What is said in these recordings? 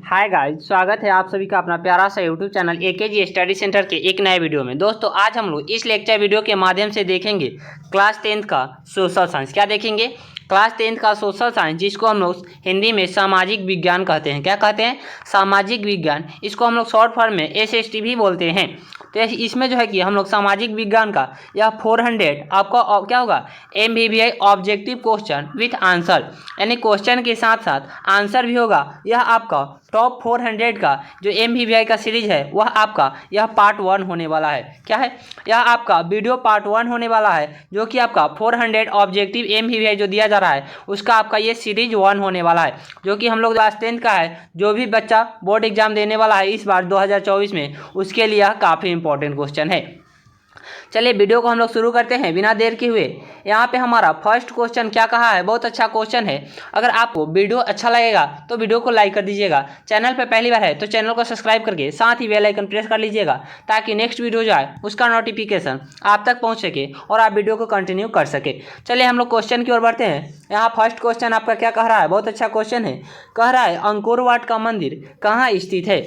Hi guys, स्वागत है आप सभी का अपना प्यारा सा YouTube channel AKG study centre के एक नए वीडियो में। दोस्तों, आज हम लोग इस लेक्चर वीडियो के माध्यम से देखेंगे क्लास 10th का सोशल साइंस। क्या देखेंगे? क्लास 10th का सोशल साइंस, जिसको हम लोग हिंदी में सामाजिक विज्ञान कहते हैं। क्या कहते हैं? सामाजिक विज्ञान। इसको हम लोग शॉर्ट फॉर्म में SST भी बोलते हैं। तो इसमें जो है कि हम लोग सामाजिक विज्ञान का यह 400 आपका क्या होगा, MBBI objective question with answer, यानी क्वेश्चन के साथ साथ आंसर भी होगा। यह आपका टॉप 400 का जो MBBI का सीरीज है वह आपका यह पार्ट 1 होने वाला है। क्या है? यह आपका वीडियो पार्ट 1 होने वाला है, जो कि आपका 400 ऑब्जेक्टिव MBBI जो दिया जा रहा है उसका आपका ये सीरीज 1 होने वाला है, जो कि हम लोग क्लास 10 का है। जो भी बच्चा बोर्ड एग्जाम देने वाला है इस बार 2024 में, उसके लिए यह काफ़ी इंपॉर्टेंट क्वेश्चन है। चलिए वीडियो को हम लोग शुरू करते हैं बिना देर के हुए। यहाँ पे हमारा फर्स्ट क्वेश्चन क्या कहा है, बहुत अच्छा क्वेश्चन है। अगर आपको वीडियो अच्छा लगेगा तो वीडियो को लाइक कर दीजिएगा। चैनल पे पहली बार है तो चैनल को सब्सक्राइब करके साथ ही बेल आइकन प्रेस कर लीजिएगा, ताकि नेक्स्ट वीडियो जो है उसका नोटिफिकेशन आप तक पहुँच सके और आप वीडियो को कंटिन्यू कर सके। चलिए हम लोग क्वेश्चन की ओर बढ़ते हैं। यहाँ फर्स्ट क्वेश्चन आपका क्या कह रहा है, बहुत अच्छा क्वेश्चन है। कह रहा है अंकोर वाट का मंदिर कहाँ स्थित है,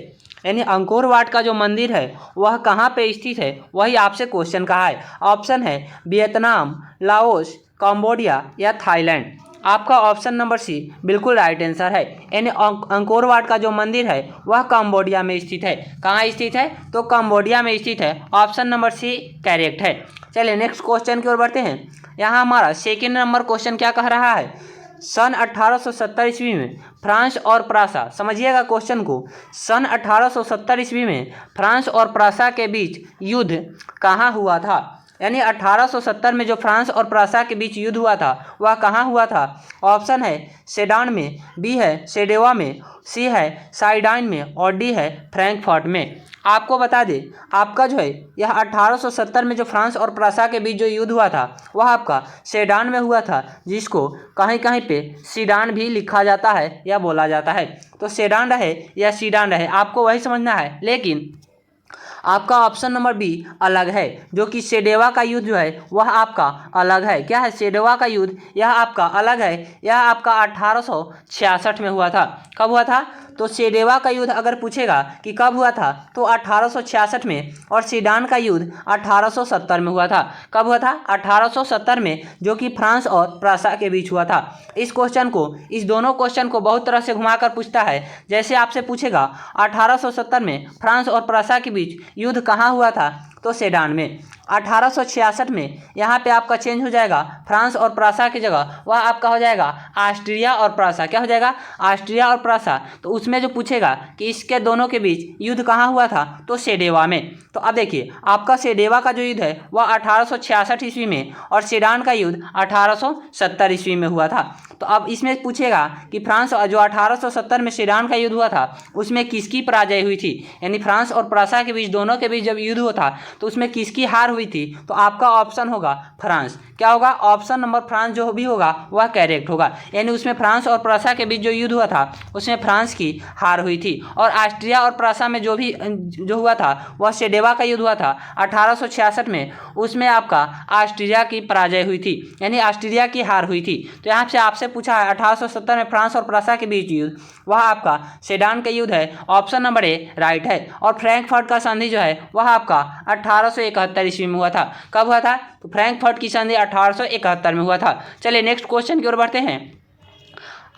यानी अंकोर वाट का जो मंदिर है वह कहाँ पे स्थित है, वही आपसे क्वेश्चन कहा है। ऑप्शन है वियतनाम, लाओस, कंबोडिया या थाईलैंड। आपका ऑप्शन नंबर सी बिल्कुल राइट आंसर है। यानी अंकोर वाट का जो मंदिर है वह कंबोडिया में स्थित है। कहाँ स्थित है? तो कंबोडिया में स्थित है। ऑप्शन नंबर सी करेक्ट है। चलिए नेक्स्ट क्वेश्चन की ओर बढ़ते हैं। यहाँ हमारा सेकेंड नंबर क्वेश्चन क्या कह रहा है, सन 1870 ईस्वी में फ्रांस और प्रासा, समझिएगा क्वेश्चन को, सन 1870 ईस्वी में फ्रांस और प्रासा के बीच युद्ध कहाँ हुआ था। यानी 1870 में जो फ्रांस और प्रासा के बीच युद्ध हुआ था वह कहाँ हुआ था। ऑप्शन है सेडान में, बी है सेडेवा में, सी है साइडाइन में और डी है फ्रैंकफर्ट में। आपको बता दें, आपका जो है यह 1870 में जो फ्रांस और प्रासा के बीच जो युद्ध हुआ था वह आपका सेडान में हुआ था, जिसको कहीं कहीं पे सीडान भी लिखा जाता है या बोला जाता है। तो सेडान रहे या सीडान रहे, आपको वही समझना है। लेकिन आपका ऑप्शन नंबर बी अलग है, जो कि सेडेवा का युद्ध जो है वह आपका अलग है। क्या है? सेडेवा का युद्ध यह आपका अलग है। यह आपका 1866 में हुआ था। कब हुआ था? तो सेडेवा का युद्ध अगर पूछेगा कि कब हुआ था तो 1866 में, और सीडान का युद्ध 1870 में हुआ था। कब हुआ था? 1870 में, जो कि फ्रांस और प्रासा के बीच हुआ था। इस दोनों क्वेश्चन को बहुत तरह से घुमाकर पूछता है। जैसे आपसे पूछेगा 1870 में फ्रांस और प्रासा के बीच युद्ध कहाँ हुआ था, तो सेडान में। 1866 में यहाँ पे आपका चेंज हो जाएगा, फ्रांस और प्रासा की जगह वह आपका हो जाएगा ऑस्ट्रिया और प्रासा। क्या हो जाएगा? ऑस्ट्रिया और प्रासा। तो उसमें जो पूछेगा कि इसके दोनों के बीच युद्ध कहाँ हुआ था, तो सेडेवा में। तो अब देखिए, आपका सेडेवा का जो युद्ध है वह 1866 ईस्वी में, और सेडान का युद्ध 1870 ईस्वी में हुआ था। तो अब इसमें पूछेगा कि फ्रांस जो 1870 में सेडान का युद्ध हुआ था उसमें किसकी पराजय हुई थी, यानी फ्रांस और प्रासा के बीच, दोनों के बीच जब युद्ध हुआ था तो उसमें किसकी हार हुई थी। तो आपका ऑप्शन होगा फ्रांस। क्या होगा? ऑप्शन नंबर फ्रांस जो भी होगा वह करेक्ट होगा। यानी उसमें फ्रांस और प्रासा के बीच जो युद्ध हुआ था उसमें फ्रांस की हार हुई थी, और ऑस्ट्रिया और प्रासा में जो हुआ था वह सेडेवा का युद्ध हुआ था 1866 में, उसमें आपका ऑस्ट्रिया की पराजय हुई थी, यानी ऑस्ट्रिया की हार हुई थी। तो यहाँ से आपसे पूछा है 1870 में फ्रांस और प्रासा के बीच युद्ध, वह आपका सेडान का युद्ध है। ऑप्शन नंबर ए राइट है। और फ्रैंकफर्ट का संधि जो है वह आपका 1871 ईस्वी में हुआ था। कब हुआ था? तो फ्रैंकफर्ट की संधि 1871 में हुआ था। चलिए नेक्स्ट क्वेश्चन की ओर बढ़ते हैं।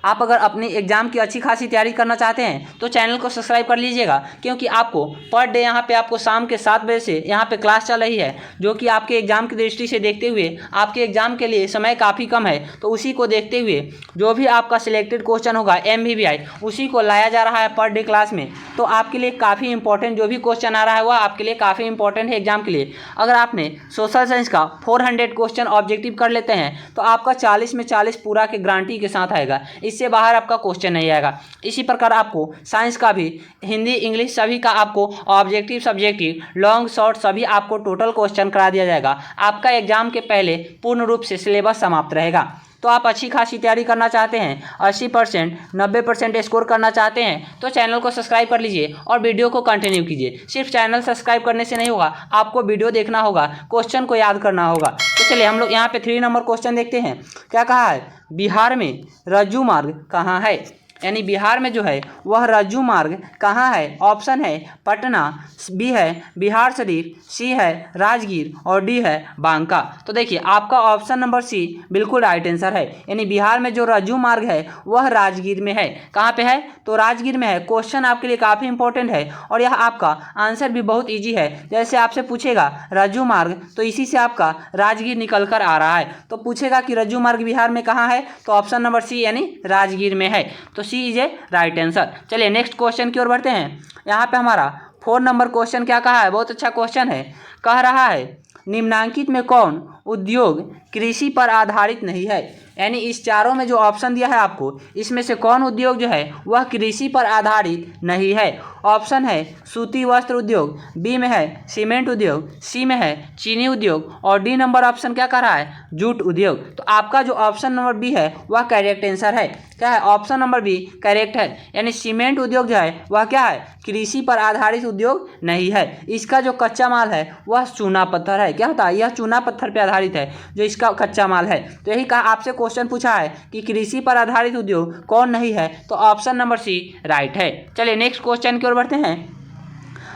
आप अगर अपनी एग्जाम की अच्छी खासी तैयारी करना चाहते हैं तो चैनल को सब्सक्राइब कर लीजिएगा, क्योंकि आपको पर डे यहाँ पे आपको शाम के 7 बजे से यहाँ पे क्लास चल रही है, जो कि आपके एग्जाम की दृष्टि से देखते हुए आपके एग्जाम के लिए समय काफ़ी कम है। तो उसी को देखते हुए जो भी आपका सिलेक्टेड क्वेश्चन होगा MBBI, उसी को लाया जा रहा है पर डे क्लास में। तो आपके लिए काफ़ी इंपॉर्टेंट जो भी क्वेश्चन आ रहा है वह आपके लिए काफ़ी इंपॉर्टेंट है एग्जाम के लिए। अगर आपने सोशल साइंस का 400 क्वेश्चन ऑब्जेक्टिव कर लेते हैं तो आपका 40 में 40 पूरा के गारंटी के साथ आएगा, इससे बाहर आपका क्वेश्चन नहीं आएगा। इसी प्रकार आपको साइंस का भी, हिंदी इंग्लिश सभी का आपको ऑब्जेक्टिव सब्जेक्टिव लॉन्ग शॉर्ट सभी आपको टोटल क्वेश्चन करा दिया जाएगा। आपका एग्जाम के पहले पूर्ण रूप से सिलेबस समाप्त रहेगा। तो आप अच्छी खासी तैयारी करना चाहते हैं, 80% 90% स्कोर करना चाहते हैं, तो चैनल को सब्सक्राइब कर लीजिए और वीडियो को कंटिन्यू कीजिए। सिर्फ चैनल सब्सक्राइब करने से नहीं होगा, आपको वीडियो देखना होगा, क्वेश्चन को याद करना होगा। तो चलिए हम लोग यहाँ पे 3 नंबर क्वेश्चन देखते हैं। क्या कहा है? बिहार में रज्जू मार्ग कहाँ है? यानी बिहार में जो है वह रज्जू मार्ग कहाँ है? ऑप्शन है पटना, बी है बिहार शरीफ, सी है राजगीर और डी है बांका। तो देखिए आपका ऑप्शन नंबर सी बिल्कुल राइट आंसर है। यानी बिहार में जो रज्जू मार्ग है वह राजगीर में है। कहाँ पे है? तो राजगीर में है। क्वेश्चन आपके लिए काफ़ी इंपॉर्टेंट है और यह आपका आंसर भी बहुत ईजी है। जैसे आपसे पूछेगा रज्जू मार्ग तो इसी से आपका राजगीर निकल कर आ रहा है। तो पूछेगा कि रज्जू मार्ग बिहार में कहाँ है, तो ऑप्शन नंबर सी यानी राजगीर में है। तो सी इज ए राइट आंसर। चलिए नेक्स्ट क्वेश्चन की ओर बढ़ते हैं। यहाँ पे हमारा 4 नंबर क्वेश्चन क्या कहा है? बहुत अच्छा क्वेश्चन है। कह रहा है निम्नांकित में कौन उद्योग कृषि पर आधारित नहीं है? यानी इस चारों में जो ऑप्शन दिया है आपको, इसमें से कौन उद्योग जो है वह कृषि पर आधारित नहीं है? ऑप्शन है सूती वस्त्र उद्योग, बी में है सीमेंट उद्योग, सी में है चीनी उद्योग और डी नंबर ऑप्शन क्या कर रहा है? जूट उद्योग। तो आपका जो ऑप्शन नंबर बी है वह करेक्ट आंसर है। क्या है? ऑप्शन नंबर बी करेक्ट है। यानी सीमेंट उद्योग जो है वह क्या है? कृषि पर आधारित उद्योग नहीं है। इसका जो कच्चा माल है वह चूना पत्थर है। क्या होता है? यह चूना पत्थर पर आधारित है जो इसका कच्चा माल है। तो यही कहा आपसे क्वेश्चन पूछा है कि कृषि पर आधारित उद्योग कौन नहीं है, तो ऑप्शन नंबर सी राइट है। चलिए नेक्स्ट क्वेश्चन की ओर बढ़ते हैं।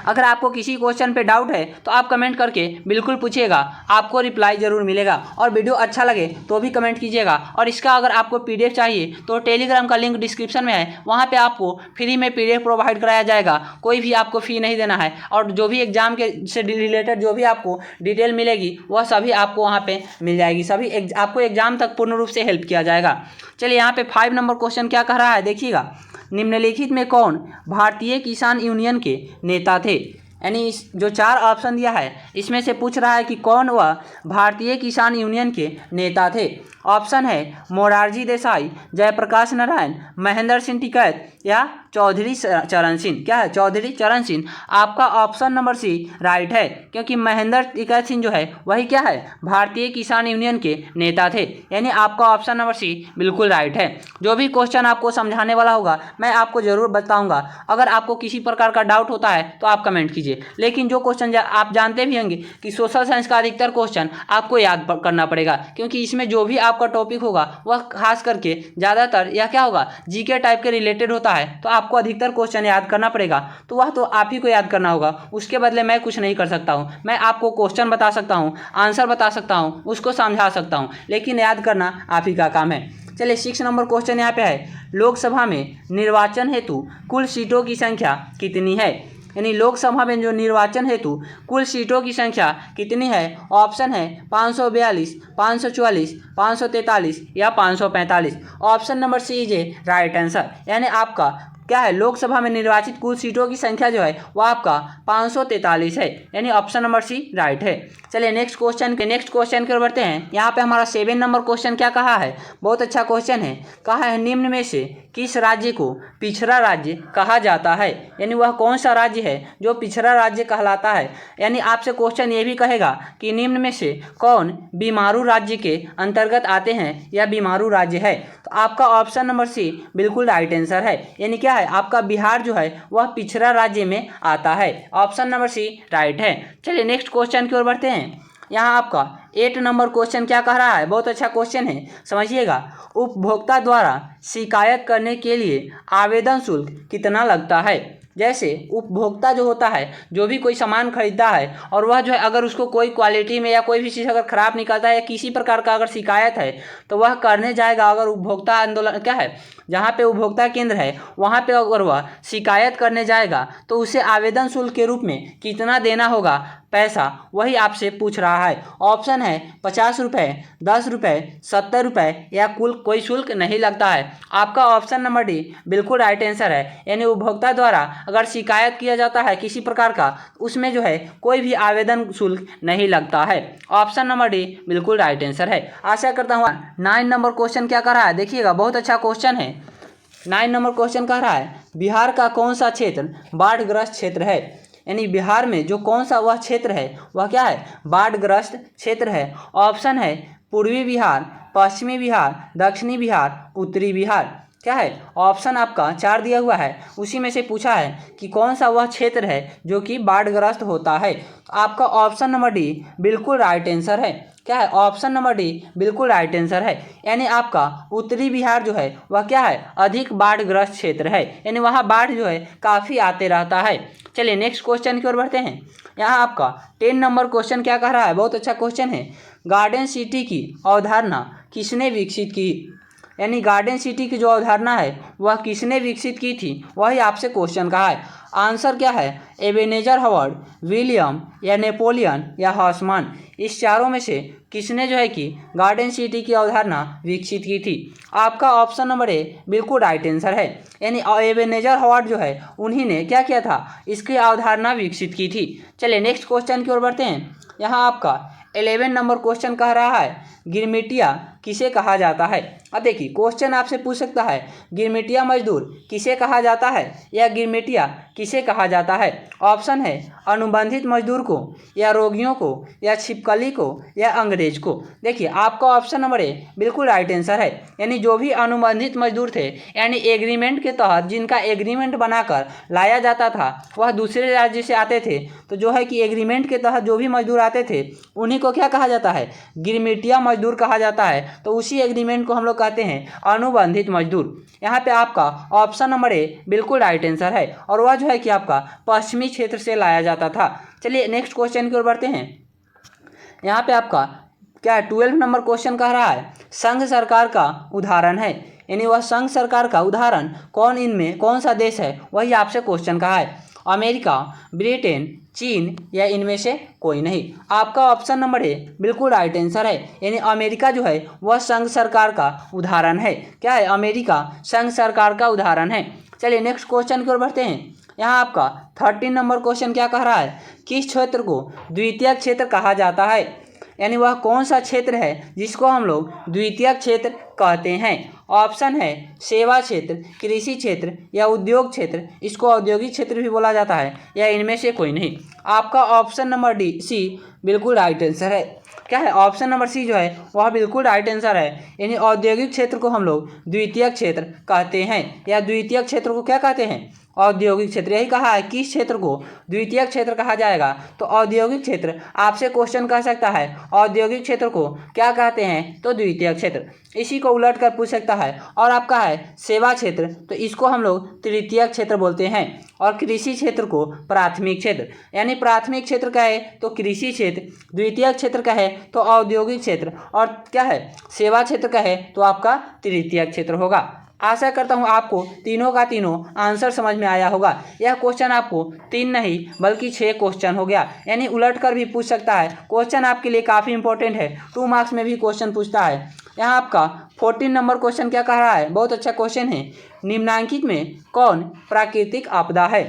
अगर आपको किसी क्वेश्चन पे डाउट है तो आप कमेंट करके बिल्कुल पूछिएगा, आपको रिप्लाई जरूर मिलेगा। और वीडियो अच्छा लगे तो भी कमेंट कीजिएगा। और इसका अगर आपको पीडीएफ चाहिए तो टेलीग्राम का लिंक डिस्क्रिप्शन में है, वहाँ पे आपको फ्री में पीडीएफ प्रोवाइड कराया जाएगा। कोई भी आपको फ़ी नहीं देना है और जो भी एग्जाम के से रिलेटेड जो भी आपको डिटेल मिलेगी वह सभी आपको वहाँ पर मिल जाएगी। सभी आपको एग्जाम तक पूर्ण रूप से हेल्प किया जाएगा। चलिए यहाँ पे 5 नंबर क्वेश्चन क्या कह रहा है देखिएगा। निम्नलिखित में कौन भारतीय किसान यूनियन के नेता थे? यानी इस जो 4 ऑप्शन दिया है इसमें से पूछ रहा है कि कौन वह भारतीय किसान यूनियन के नेता थे। ऑप्शन है मोरारजी देसाई, जयप्रकाश नारायण, महेंद्र सिंह टिकैत या चौधरी चरण सिंह। क्या है? चौधरी चरण सिंह। आपका ऑप्शन नंबर सी राइट है, क्योंकि महेंद्र टिकैत सिंह जो है वही क्या है? भारतीय किसान यूनियन के नेता थे। यानी आपका ऑप्शन नंबर सी बिल्कुल राइट है। जो भी क्वेश्चन आपको समझाने वाला होगा मैं आपको जरूर बताऊंगा। अगर आपको किसी प्रकार का डाउट होता है तो आप कमेंट कीजिए। लेकिन जो क्वेश्चन आप जानते भी होंगे कि सोशल साइंस का अधिकतर क्वेश्चन आपको याद करना पड़ेगा, क्योंकि इसमें जो भी आपका टॉपिक होगा वह खास करके ज़्यादातर या क्या होगा जीके टाइप के रिलेटेड होता है। तो आपको अधिकतर क्वेश्चन याद करना पड़ेगा, तो वह तो आप ही को याद करना होगा। उसके बदले मैं कुछ नहीं कर सकता हूँ। मैं आपको क्वेश्चन बता सकता हूँ, आंसर बता सकता हूँ, उसको समझा सकता हूँ, लेकिन याद करना आप ही का काम है। चलिए 6 नंबर क्वेश्चन यहाँ पे है। लोकसभा में निर्वाचन हेतु कुल सीटों की संख्या कितनी है? यानी लोकसभा में जो निर्वाचन हेतु कुल सीटों की संख्या कितनी है? ऑप्शन है 542, 544, 543 या 545। Option number C is a right answer. यानी आपका क्या है? लोकसभा में निर्वाचित कुल सीटों की संख्या जो है वो आपका 543 है। यानी ऑप्शन नंबर सी राइट है। चलिए नेक्स्ट क्वेश्चन की ओर बढ़ते हैं। यहाँ पे हमारा 7 नंबर क्वेश्चन क्या कहा है? बहुत अच्छा क्वेश्चन है। कहा है निम्न में से किस राज्य को पिछड़ा राज्य कहा जाता है? यानी वह कौन सा राज्य है जो पिछड़ा राज्य कहलाता है? यानी आपसे क्वेश्चन ये भी कहेगा कि निम्न में से कौन बीमारू राज्य के अंतर्गत आते हैं या बीमारू राज्य है? तो आपका ऑप्शन नंबर सी बिल्कुल राइट आंसर है। यानी क्या है? आपका बिहार जो है वह पिछड़ा राज्य में आता है। ऑप्शन नंबर सी राइट है। चलिए नेक्स्ट क्वेश्चन की ओर बढ़ते हैं। यहाँ आपका 8 नंबर क्वेश्चन क्या कह रहा है? बहुत अच्छा क्वेश्चन है, समझिएगा। उपभोक्ता द्वारा शिकायत करने के लिए आवेदन शुल्क कितना लगता है? जैसे उपभोक्ता जो होता है, जो भी कोई सामान खरीदता है और वह जो है अगर उसको कोई क्वालिटी में या कोई भी चीज़ अगर ख़राब निकलता है या किसी प्रकार का अगर शिकायत है तो वह करने जाएगा। अगर उपभोक्ता आंदोलन क्या है, जहाँ पे उपभोक्ता केंद्र है वहाँ पे अगर वह शिकायत करने जाएगा तो उसे आवेदन शुल्क के रूप में कितना देना होगा पैसा, वही आपसे पूछ रहा है। ऑप्शन है 50 रुपये, 10 रुपये, 70 रुपये या कुल कोई शुल्क नहीं लगता है। आपका ऑप्शन नंबर डी बिल्कुल राइट आंसर है। यानी उपभोक्ता द्वारा अगर शिकायत किया जाता है किसी प्रकार का, उसमें जो है कोई भी आवेदन शुल्क नहीं लगता है। ऑप्शन नंबर डी बिल्कुल राइट आंसर है। आशा करता हूँ। 9 नंबर क्वेश्चन क्या कर रहा है देखिएगा, बहुत अच्छा क्वेश्चन है। 9 नंबर क्वेश्चन कह रहा है बिहार का कौन सा क्षेत्र बाढ़ग्रस्त क्षेत्र है? यानी बिहार में जो कौन सा वह क्षेत्र है वह क्या है? बाढ़ग्रस्त क्षेत्र है। ऑप्शन है पूर्वी बिहार, पश्चिमी बिहार, दक्षिणी बिहार, उत्तरी बिहार। क्या है ऑप्शन आपका 4 दिया हुआ है, उसी में से पूछा है कि कौन सा वह क्षेत्र है जो कि बाढ़ग्रस्त होता है। आपका ऑप्शन नंबर डी बिल्कुल राइट आंसर है। क्या है ऑप्शन नंबर डी बिल्कुल राइट आंसर है। यानी आपका उत्तरी बिहार जो है वह क्या है अधिक बाढ़ग्रस्त क्षेत्र है, यानी वहाँ बाढ़ जो है काफ़ी आते रहता है। चलिए नेक्स्ट क्वेश्चन की ओर बढ़ते हैं। यहाँ आपका 10 नंबर क्वेश्चन क्या कह रहा है, बहुत अच्छा क्वेश्चन है। गार्डन सिटी की अवधारणा किसने विकसित की। यानी गार्डन सिटी की जो अवधारणा है वह किसने विकसित की थी, वही आपसे क्वेश्चन कहा है। आंसर क्या है एबेनेजर हॉवर्ड, विलियम या नेपोलियन या हॉसमान। इस चारों में से किसने जो है कि गार्डन सिटी की अवधारणा विकसित की थी। आपका ऑप्शन नंबर ए बिल्कुल राइट आंसर है। यानी एबेनेजर हॉवर्ड जो है उन्हीं ने क्या किया था, इसकी अवधारणा विकसित की थी। चलिए नेक्स्ट क्वेश्चन की ओर बढ़ते हैं। यहाँ आपका 11 नंबर क्वेश्चन कह रहा है गिरमिटिया किसे कहा जाता है। अब देखिए क्वेश्चन आपसे पूछ सकता है गिरमिटिया मजदूर किसे कहा जाता है या गिरमिटिया किसे कहा जाता है। ऑप्शन है अनुबंधित मजदूर को, या रोगियों को, या छिपकली को, या अंग्रेज को। देखिए आपका ऑप्शन नंबर ए बिल्कुल राइट आंसर है। यानी जो भी अनुबंधित मजदूर थे, यानी एग्रीमेंट के तहत जिनका एग्रीमेंट बनाकर लाया जाता था वह दूसरे राज्य से आते थे, तो जो है कि एग्रीमेंट के तहत जो भी मजदूर आते थे उन्हीं को क्या कहा जाता है गिरमिटिया मजदूर कहा जाता है। तो उसी एग्रीमेंट को हम लोग कहते हैं अनुबंधित मजदूर। यहाँ पे आपका ऑप्शन नंबर ए बिल्कुल राइट आंसर है, और वह जो है कि आपका पश्चिमी क्षेत्र से लाया जाता था। चलिए नेक्स्ट क्वेश्चन की ओर बढ़ते हैं। यहाँ पे आपका क्या 12 नंबर क्वेश्चन कह रहा है संघ सरकार का उदाहरण है। यानी वह संघ सरकार का उदाहरण इनमें कौन सा देश है, वही आपसे क्वेश्चन कहा है। अमेरिका, ब्रिटेन, चीन या इनमें से कोई नहीं। आपका ऑप्शन नंबर ए बिल्कुल राइट आंसर है। यानी अमेरिका जो है वह संघ सरकार का उदाहरण है। क्या है अमेरिका संघ सरकार का उदाहरण है। चलिए नेक्स्ट क्वेश्चन की ओर बढ़ते हैं। यहाँ आपका 13 नंबर क्वेश्चन क्या कह रहा है किस क्षेत्र को द्वितीय क्षेत्र कहा जाता है। यानी वह कौन सा क्षेत्र है जिसको हम लोग द्वितीय क्षेत्र कहते हैं। ऑप्शन है सेवा क्षेत्र, कृषि क्षेत्र या उद्योग क्षेत्र। इसको औद्योगिक क्षेत्र भी बोला जाता है, या इनमें से कोई नहीं। आपका ऑप्शन नंबर डी सी बिल्कुल राइट आंसर है। क्या है ऑप्शन नंबर सी जो है वह बिल्कुल राइट आंसर है। यानी औद्योगिक क्षेत्र को हम लोग द्वितीय क्षेत्र कहते हैं, या द्वितीय क्षेत्र को क्या कहते हैं औद्योगिक क्षेत्र। यही कहा है किस क्षेत्र को द्वितीय क्षेत्र कहा जाएगा, तो औद्योगिक क्षेत्र। आपसे क्वेश्चन कह सकता है औद्योगिक क्षेत्र को क्या कहते हैं, तो द्वितीय क्षेत्र। इसी को उलट कर पूछ सकता है। और आपका है सेवा क्षेत्र, तो इसको हम लोग तृतीय क्षेत्र बोलते हैं। और कृषि क्षेत्र को प्राथमिक क्षेत्र। यानी प्राथमिक क्षेत्र का है तो कृषि क्षेत्र, द्वितीय क्षेत्र का है तो औद्योगिक क्षेत्र, और क्या है सेवा क्षेत्र का है तो आपका तृतीय क्षेत्र होगा। आशा करता हूँ आपको तीनों का तीनों आंसर समझ में आया होगा। यह क्वेश्चन आपको 3 नहीं बल्कि 6 क्वेश्चन हो गया, यानी उलट कर भी पूछ सकता है। क्वेश्चन आपके लिए काफ़ी इंपॉर्टेंट है, 2 मार्क्स में भी क्वेश्चन पूछता है। यहाँ आपका 14 नंबर क्वेश्चन क्या कह रहा है, बहुत अच्छा क्वेश्चन है। निम्नलिखित में कौन प्राकृतिक आपदा है।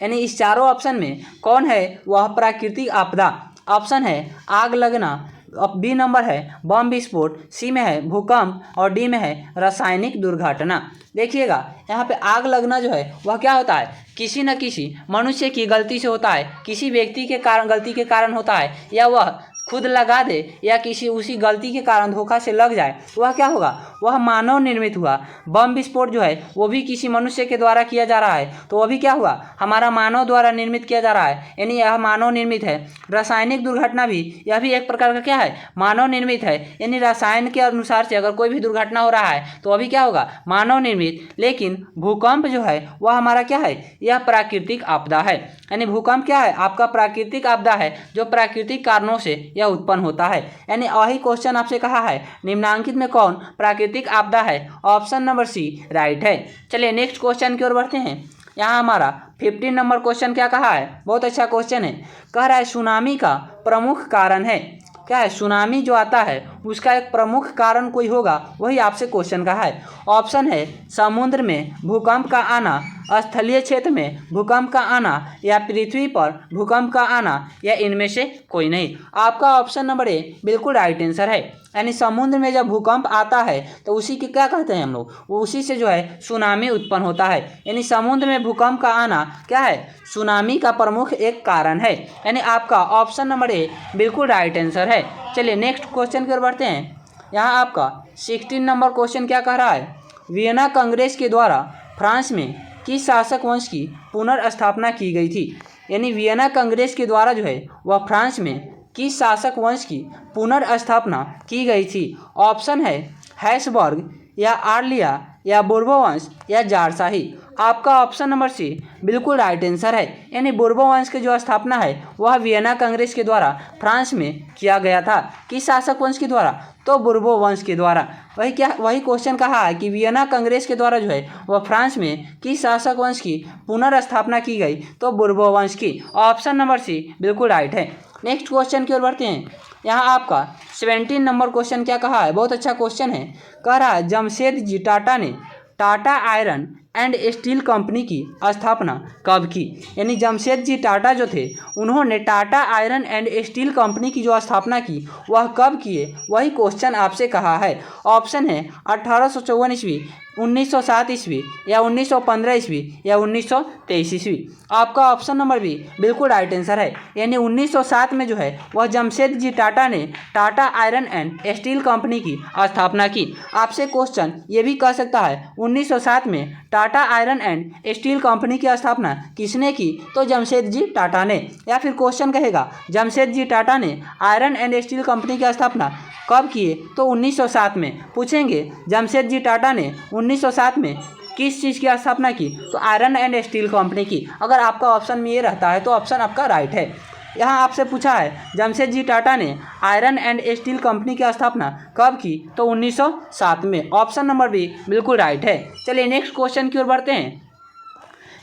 यानी इस चारों ऑप्शन में कौन है वह प्राकृतिक आपदा। ऑप्शन है आग लगना, अब बी नंबर है बम विस्फोट, सी में है भूकंप, और डी में है रासायनिक दुर्घटना। देखिएगा यहाँ पे आग लगना जो है वह क्या होता है किसी न किसी मनुष्य की गलती से होता है, किसी व्यक्ति के कारण गलती के कारण होता है, या वह खुद लगा दे या किसी उसी गलती के कारण धोखा से लग जाए, वह क्या होगा वह मानव निर्मित हुआ। बम विस्फोट जो है वो भी किसी मनुष्य के द्वारा किया जा रहा है, तो वह भी क्या हुआ हमारा मानव द्वारा निर्मित किया जा रहा है, यानी यह मानव निर्मित है। रासायनिक दुर्घटना भी यह भी एक प्रकार का क्या है मानव निर्मित है, यानी रसायन के अनुसार से अगर कोई भी दुर्घटना हो रहा है तो अभी क्या होगा मानव निर्मित। लेकिन भूकंप जो है वह हमारा क्या है यह प्राकृतिक आपदा है। यानी भूकंप क्या है आपका प्राकृतिक आपदा है जो प्राकृतिक कारणों से यह उत्पन्न होता है। यानी वही क्वेश्चन आपसे कहा है निम्नलिखित में कौन प्राकृतिक आपदा है। ऑप्शन नंबर सी राइट है। चलिए नेक्स्ट क्वेश्चन की ओर बढ़ते हैं। यहाँ हमारा 15 नंबर क्वेश्चन क्या कहा है, बहुत अच्छा क्वेश्चन है। कह रहा है सुनामी का प्रमुख कारण है। क्या है सुनामी जो आता है उसका एक प्रमुख कारण कोई होगा, वही आपसे क्वेश्चन कहा है। ऑप्शन है समुद्र में भूकंप का आना, स्थलीय क्षेत्र में भूकंप का आना, या पृथ्वी पर भूकंप का आना, या इनमें से कोई नहीं। आपका ऑप्शन नंबर ए बिल्कुल राइट आंसर है। यानी समुद्र में जब भूकंप आता है तो उसी की क्या कहते हैं हम लोग, वो उसी से जो है सुनामी उत्पन्न होता है। यानी समुद्र में भूकंप का आना क्या है सुनामी का प्रमुख एक कारण है। यानी आपका ऑप्शन नंबर ए बिल्कुल राइट आंसर है। चलिए नेक्स्ट क्वेश्चन की ओर बढ़ते हैं। यहाँ आपका 16 नंबर क्वेश्चन क्या कह रहा है, वियना कांग्रेस के द्वारा फ्रांस में किस शासक वंश की पुनर्स्थापना की गई थी? यानी वियना कांग्रेस के द्वारा जो है वह फ्रांस में किस शासक वंश की पुनर्स्थापना की गई थी? ऑप्शन है हैब्सबर्ग या आर्लिया या बोर्बो वंश या जारशाही। आपका ऑप्शन नंबर सी बिल्कुल राइट आंसर है। यानी बोर्बो वंश की जो स्थापना है वह वियना कांग्रेस के द्वारा फ्रांस में किया गया था। किस शासक वंश के द्वारा? तो बोर्बो वंश के द्वारा। वही क्वेश्चन कहा है कि वियना कांग्रेस के द्वारा जो है वह फ्रांस में किस शासक वंश की पुनर्स्थापना की गई? तो बोर्बो वंश की। ऑप्शन नंबर सी बिल्कुल राइट है। नेक्स्ट क्वेश्चन की ओर बढ़ते हैं। यहाँ आपका 17 नंबर क्वेश्चन क्या कहा है? बहुत अच्छा क्वेश्चन है। कह रहा है जमशेदजी टाटा ने Tata iron and steel company की स्थापना कब की? यानी जमशेदजी टाटा जो थे उन्होंने Tata iron and steel company की जो स्थापना की वह कब किए? वही क्वेश्चन आपसे कहा है। ऑप्शन है 1854 ईस्वी, 1907 ईस्वी या 1915 ईस्वी या 1923 ईस्वी। आपका ऑप्शन नंबर बी बिल्कुल राइट आंसर है। यानी 1907 में जो है वह जमशेदजी टाटा ने Tata iron and steel company की स्थापना की। आपसे क्वेश्चन ये भी कह सकता है 1907 में Tata iron and steel company की स्थापना किसने की? तो जमशेदजी टाटा ने। या फिर क्वेश्चन कहेगा जमशेदजी टाटा ने आयरन एंड स्टील कंपनी की स्थापना कब किए? तो 1907 में। पूछेंगे जमशेदजी टाटा ने 1907 में किस चीज़ की स्थापना की? तो आयरन एंड स्टील कंपनी की। अगर आपका ऑप्शन में ये रहता है तो ऑप्शन आपका राइट है। यहाँ आपसे पूछा है जमशेदजी टाटा ने आयरन एंड स्टील कंपनी की स्थापना कब की? तो 1907 में। ऑप्शन नंबर बी बिल्कुल राइट है। चलिए नेक्स्ट क्वेश्चन की ओर बढ़ते हैं।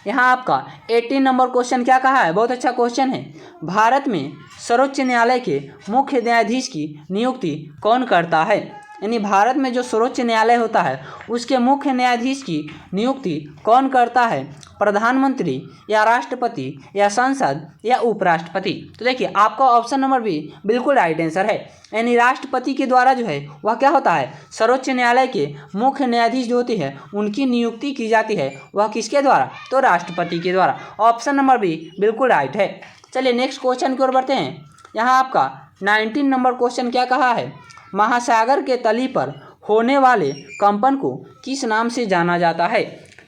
यहाँ आपका 18 नंबर क्वेश्चन क्या कहा है? बहुत अच्छा क्वेश्चन है। भारत में सर्वोच्च न्यायालय के मुख्य न्यायाधीश की नियुक्ति कौन करता है? यानी भारत में जो सर्वोच्च न्यायालय होता है उसके मुख्य न्यायाधीश की नियुक्ति कौन करता है? प्रधानमंत्री या राष्ट्रपति या संसद या उपराष्ट्रपति? तो देखिए आपका ऑप्शन नंबर बी बिल्कुल राइट आंसर है। यानी राष्ट्रपति के द्वारा जो है वह क्या होता है? सर्वोच्च न्यायालय के मुख्य न्यायाधीश जो होती है उनकी नियुक्ति की जाती है। वह किसके द्वारा? तो राष्ट्रपति के द्वारा। ऑप्शन नंबर बी बिल्कुल राइट है। चलिए नेक्स्ट क्वेश्चन की ओर बढ़ते हैं। यहाँ आपका 19 नंबर क्वेश्चन क्या कहा है? महासागर के तली पर होने वाले कंपन को किस नाम से जाना जाता है?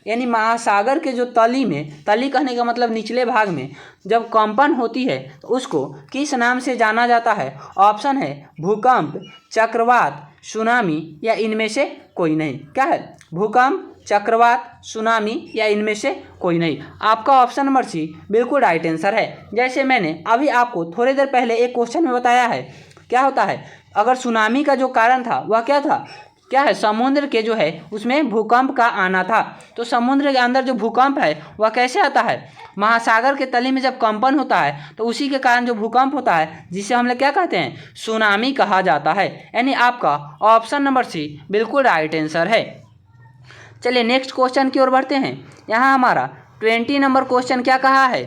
यानी महासागर के जो तली में, तली कहने का मतलब निचले भाग में जब कंपन होती है तो उसको किस नाम से जाना जाता है? ऑप्शन है भूकंप, चक्रवात, सुनामी या इनमें से कोई नहीं। क्या है? भूकंप, चक्रवात, सुनामी या इनमें से कोई नहीं। आपका ऑप्शन नंबर सी बिल्कुल राइट आंसर है। जैसे मैंने अभी आपको थोड़ी देर पहले एक क्वेश्चन में बताया है, क्या होता है अगर सुनामी का जो कारण था वह क्या था? क्या है? समुद्र के जो है उसमें भूकंप का आना था। तो समुद्र के अंदर जो भूकंप है वह कैसे आता है? महासागर के तली में जब कंपन होता है तो उसी के कारण जो भूकंप होता है जिसे हम लोग क्या कहते हैं? सुनामी कहा जाता है। यानी आपका ऑप्शन नंबर सी बिल्कुल राइट आंसर है। चलिए नेक्स्ट क्वेश्चन की ओर बढ़ते हैं। यहाँ हमारा 20 नंबर क्वेश्चन क्या कहा है?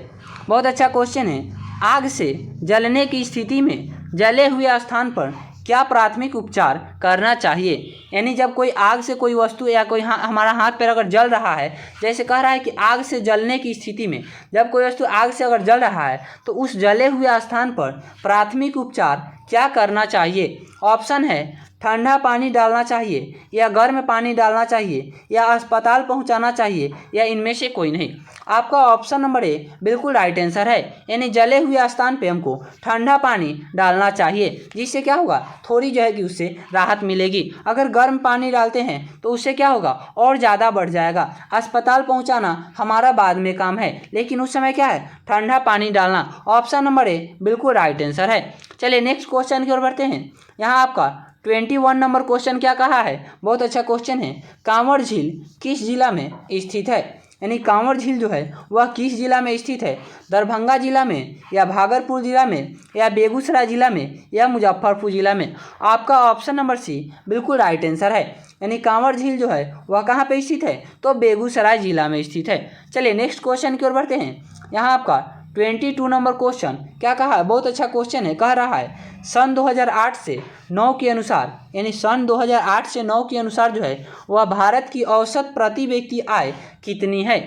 बहुत अच्छा क्वेश्चन है। आग से जलने की स्थिति में जले हुए स्थान पर क्या प्राथमिक उपचार करना चाहिए? यानी जब कोई आग से कोई वस्तु या कोई हमारा हाथ पैर अगर जल रहा है, जैसे कह रहा है कि आग से जलने की स्थिति में जब कोई वस्तु आग से अगर जल रहा है तो उस जले हुए स्थान पर प्राथमिक उपचार क्या करना चाहिए? ऑप्शन है ठंडा पानी डालना चाहिए या गर्म पानी डालना चाहिए या अस्पताल पहुंचाना चाहिए या इनमें से कोई नहीं। आपका ऑप्शन नंबर ए बिल्कुल राइट आंसर है। यानी जले हुए स्थान पे हमको ठंडा पानी डालना चाहिए, जिससे क्या होगा? थोड़ी जो है कि उससे राहत मिलेगी। अगर गर्म पानी डालते हैं तो उससे क्या होगा? और ज़्यादा बढ़ जाएगा। अस्पताल पहुंचाना हमारा बाद में काम है, लेकिन उस समय क्या है? ठंडा पानी डालना। ऑप्शन नंबर ए बिल्कुल राइट आंसर है। चलिए नेक्स्ट क्वेश्चन की ओर बढ़ते हैं। यहाँ आपका 21 नंबर क्वेश्चन क्या कहा है? बहुत अच्छा क्वेश्चन है। कांवड़ झील किस जिला में स्थित है? यानी कांवड़ झील जो है वह किस जिला में स्थित है? दरभंगा जिला में या भागलपुर जिला में या बेगूसराय जिला में या मुजफ्फरपुर जिला में? आपका ऑप्शन नंबर सी बिल्कुल राइट आंसर है। यानी कांवड़ झील जो है वह कहाँ पे स्थित है? तो बेगूसराय जिला में स्थित है। चलिए नेक्स्ट क्वेश्चन की ओर बढ़ते हैं। यहाँ आपका 22 नंबर क्वेश्चन क्या कहा है? बहुत अच्छा क्वेश्चन है। कह रहा है सन 2008 से 9 के अनुसार, यानी सन 2008 से 9 के अनुसार जो है वह भारत की औसत प्रति व्यक्ति आय कितनी है?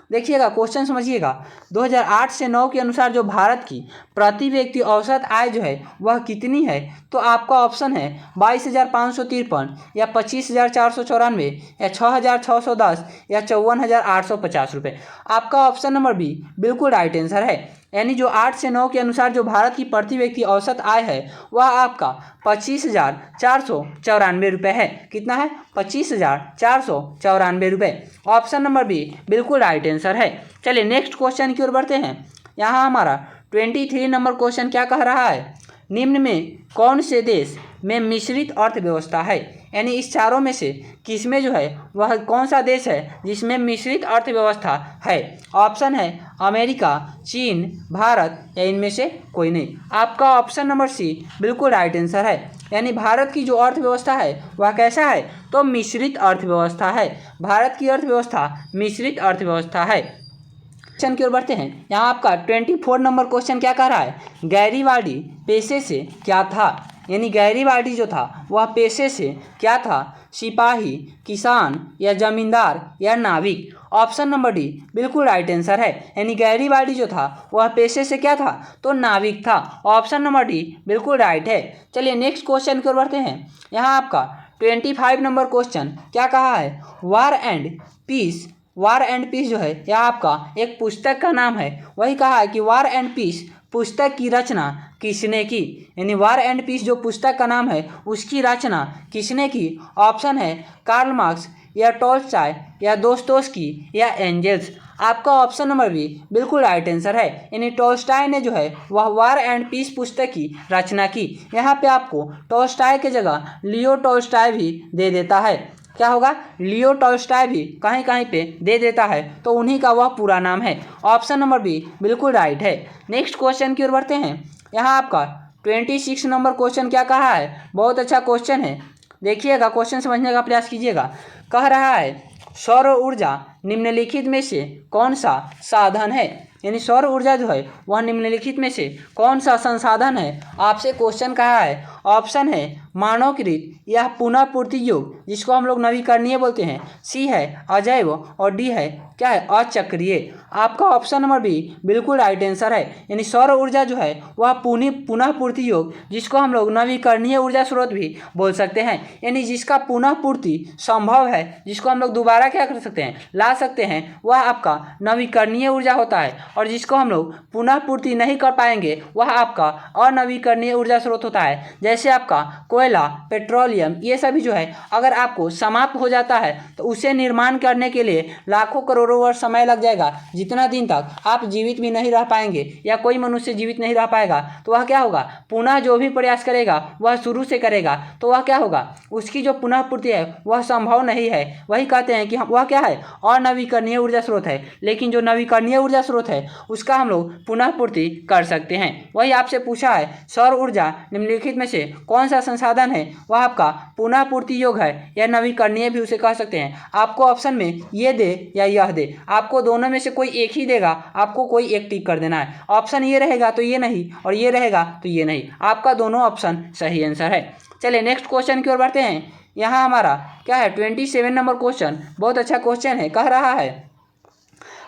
देखिएगा क्वेश्चन समझिएगा, 2008 से 9 के अनुसार जो भारत की प्रति व्यक्ति औसत आय जो है वह कितनी है? तो आपका ऑप्शन है 22,553 या 25,494 या 6,610 या 54,850 रुपये। आपका ऑप्शन नंबर बी बिल्कुल राइट आंसर है। यानी जो 8 से 9 के अनुसार जो भारत की प्रति व्यक्ति औसत आय है वह आपका 25,494 रुपये है। कितना है? 25,494 रुपये। ऑप्शन नंबर बी बिल्कुल राइट आंसर है। चलिए नेक्स्ट क्वेश्चन की ओर बढ़ते हैं। यहाँ हमारा 23 नंबर क्वेश्चन क्या कह रहा है, निम्न में कौन से देश में मिश्रित अर्थव्यवस्था है? यानी इस चारों में से किसमें जो है वह कौन सा देश है जिसमें मिश्रित अर्थव्यवस्था है? ऑप्शन है अमेरिका, चीन, भारत या इनमें से कोई नहीं। आपका ऑप्शन नंबर सी बिल्कुल राइट आंसर है। यानी भारत की जो अर्थव्यवस्था है वह कैसा है? तो मिश्रित अर्थव्यवस्था है। भारत की अर्थव्यवस्था मिश्रित अर्थव्यवस्था है। क्वेश्चन की ओर बढ़ते हैं। यहाँ आपका 24 नंबर क्वेश्चन क्या कह रहा है, गैरीवाडी पेशे से क्या था? यानी गैरीवाडी जो था वह पेशे से क्या था? सिपाही, किसान या जमींदार या नाविक? ऑप्शन नंबर डी बिल्कुल राइट आंसर है। यानी गैरीवाडी जो था वह पेशे से क्या था? तो नाविक था। ऑप्शन नंबर डी बिल्कुल राइट है। चलिए नेक्स्ट क्वेश्चन की ओर बढ़ते हैं। यहाँ आपका 25 नंबर क्वेश्चन क्या कहा है, war and peace. War and peace जो है यह आपका एक पुस्तक का नाम है। वही कहा है कि वार एंड पीस पुस्तक की रचना किसने की? यानी वार एंड पीस जो पुस्तक का नाम है उसकी रचना किसने की? ऑप्शन है कार्ल मार्क्स या टॉल्स्टॉय या दोस्तोव्स्की या एंजेल्स। आपका ऑप्शन नंबर बी बिल्कुल राइट आंसर है। यानी टॉल्स्टॉय ने जो है वह वार एंड पीस पुस्तक की रचना की। यहाँ पे आपको टॉल्स्टॉय की जगह लियो टॉल्स्टॉय भी दे देता है। क्या होगा? लियो टॉल्स्टॉय भी कहीं कहीं पे दे देता है, तो उन्हीं का वह पूरा नाम है। ऑप्शन नंबर बी बिल्कुल राइट है। नेक्स्ट क्वेश्चन की ओर बढ़ते हैं। यहाँ आपका 26 नंबर क्वेश्चन क्या कहा है, बहुत अच्छा क्वेश्चन है। देखिएगा क्वेश्चन समझने का प्रयास कीजिएगा। कह रहा है सौर ऊर्जा निम्नलिखित में से कौन सा साधन है? यानी सौर ऊर्जा जो है वह निम्नलिखित में से कौन सा संसाधन है? आपसे क्वेश्चन कहा है। ऑप्शन है मानवकृत या पुनः पूर्ति योग जिसको हम लोग नवीकरणीय बोलते हैं, सी है अजैव और डी है क्या है? अचक्रीय। आपका ऑप्शन नंबर बी बिल्कुल राइट आंसर है। यानी सौर ऊर्जा जो है वह पुनः पूर्ति योग जिसको हम लोग नवीकरणीय ऊर्जा स्रोत भी बोल सकते हैं। यानी जिसका पुनः पूर्ति संभव है, जिसको हम लोग दोबारा क्या कर सकते हैं, ला सकते हैं, वह आपका नवीकरणीय ऊर्जा होता है। और जिसको हम लोग पुनः पूर्ति नहीं कर पाएंगे वह आपका अनवीकरणीय ऊर्जा स्रोत होता है। जैसे आपका कोयला, पेट्रोलियम, ये सभी जो है अगर आपको समाप्त हो जाता है तो उसे निर्माण करने के लिए लाखों करोड़ों वर्ष समय लग जाएगा, जितना दिन तक आप जीवित भी नहीं रह पाएंगे या कोई मनुष्य जीवित नहीं रह पाएगा। तो वह क्या होगा, पुनः जो भी प्रयास करेगा वह शुरू से करेगा, तो वह क्या होगा, उसकी जो पुनः पूर्ति है वह संभव नहीं है। वही कहते हैं कि वह क्या है, अनवीकरणीय ऊर्जा स्रोत है। लेकिन जो नवीकरणीय ऊर्जा स्रोत है उसका हम लोग पुनः पूर्ति कर सकते हैं। वही आपसे पूछा है सौर ऊर्जा निम्नलिखित में से कौन सा संसाधन है, वह आपका पुनः पूर्ति योग है या नवीकरणीय भी उसे कह सकते हैं। आपको ऑप्शन में ये दे या यह दे, आपको दोनों में से कोई एक ही देगा, आपको कोई एक टिक कर देना है। ऑप्शन ये रहेगा तो ये नहीं, और ये रहेगा तो ये नहीं। आपका दोनों ऑप्शन सही आंसर है। चलिए नेक्स्ट क्वेश्चन की ओर बढ़ते हैं। यहाँ हमारा क्या है 27 नंबर क्वेश्चन, बहुत अच्छा क्वेश्चन है। कह रहा है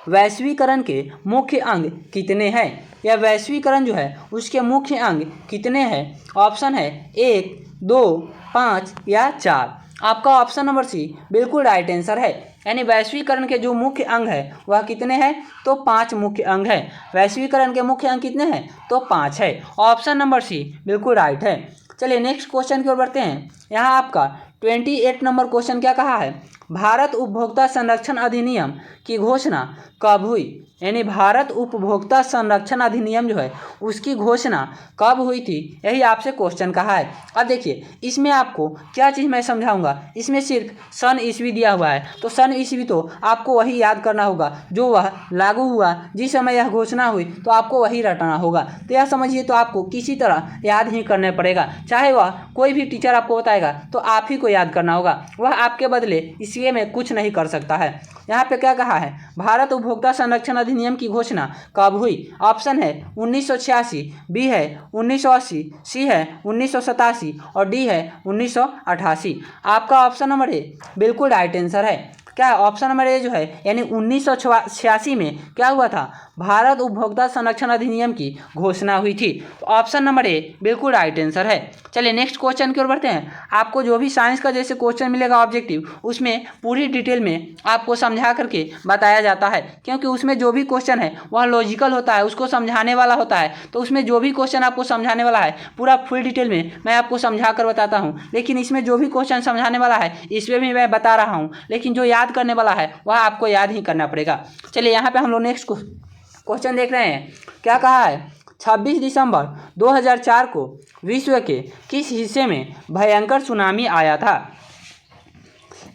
वैश्वीकरण के मुख्य अंग कितने हैं, या वैश्वीकरण जो है उसके मुख्य अंग कितने हैं? ऑप्शन है 1, 2, 5 या 4। आपका ऑप्शन नंबर सी बिल्कुल राइट आंसर है। यानी वैश्वीकरण के जो मुख्य अंग है वह कितने हैं, तो 5 मुख्य अंग है। वैश्वीकरण के मुख्य अंग कितने हैं, तो 5 है। ऑप्शन नंबर सी बिल्कुल राइट है। चलिए नेक्स्ट क्वेश्चन की ओर बढ़ते हैं। यहाँ आपका 28 नंबर क्वेश्चन क्या कहा है, भारत उपभोक्ता संरक्षण अधिनियम की घोषणा कब हुई? यानी भारत उपभोक्ता संरक्षण अधिनियम जो है उसकी घोषणा कब हुई थी, यही आपसे क्वेश्चन कहा है। अब देखिए इसमें आपको क्या चीज़ मैं समझाऊंगा, इसमें सिर्फ सन ईस्वी दिया हुआ है, तो सन ईस्वी तो आपको वही याद करना होगा जो वह लागू हुआ, जिस समय यह घोषणा हुई तो आपको वही रटना होगा। तो यह समझिए तो आपको किसी तरह याद ही करना पड़ेगा, चाहे वह कोई भी टीचर आपको बताएगा तो आप ही को याद करना होगा, वह आपके बदले इसलिए में कुछ नहीं कर सकता है। यहाँ पे क्या कहा है, भारत उपभोक्ता संरक्षण अधिनियम की घोषणा कब हुई? ऑप्शन है 1986, बी है 1980, सी है 1987 और डी है 1988। आपका ऑप्शन नंबर ए बिल्कुल राइट आंसर है। क्या है, ऑप्शन नंबर ए जो है यानी 1986 में क्या हुआ था, भारत उपभोक्ता संरक्षण अधिनियम की घोषणा हुई थी। तो ऑप्शन नंबर ए बिल्कुल राइट आंसर है। चलिए नेक्स्ट क्वेश्चन की ओर बढ़ते हैं। आपको जो भी साइंस का जैसे क्वेश्चन मिलेगा ऑब्जेक्टिव, उसमें पूरी डिटेल में आपको समझा करके बताया जाता है, क्योंकि उसमें जो भी क्वेश्चन है वह लॉजिकल होता है, उसको समझाने वाला होता है। तो उसमें जो भी क्वेश्चन आपको समझाने वाला है पूरा फुल डिटेल में मैं आपको समझा कर बताता हूँ। लेकिन इसमें जो भी क्वेश्चन समझाने वाला है इसमें भी मैं बता रहा हूँ, लेकिन जो याद करने वाला है वह आपको याद ही करना पड़ेगा। चलिए यहाँ पे हम लोग नेक्स्ट क्वेश्चन देख रहे हैं। क्या कहा है, 26 दिसंबर 2004 को विश्व के किस हिस्से में भयंकर सुनामी आया था।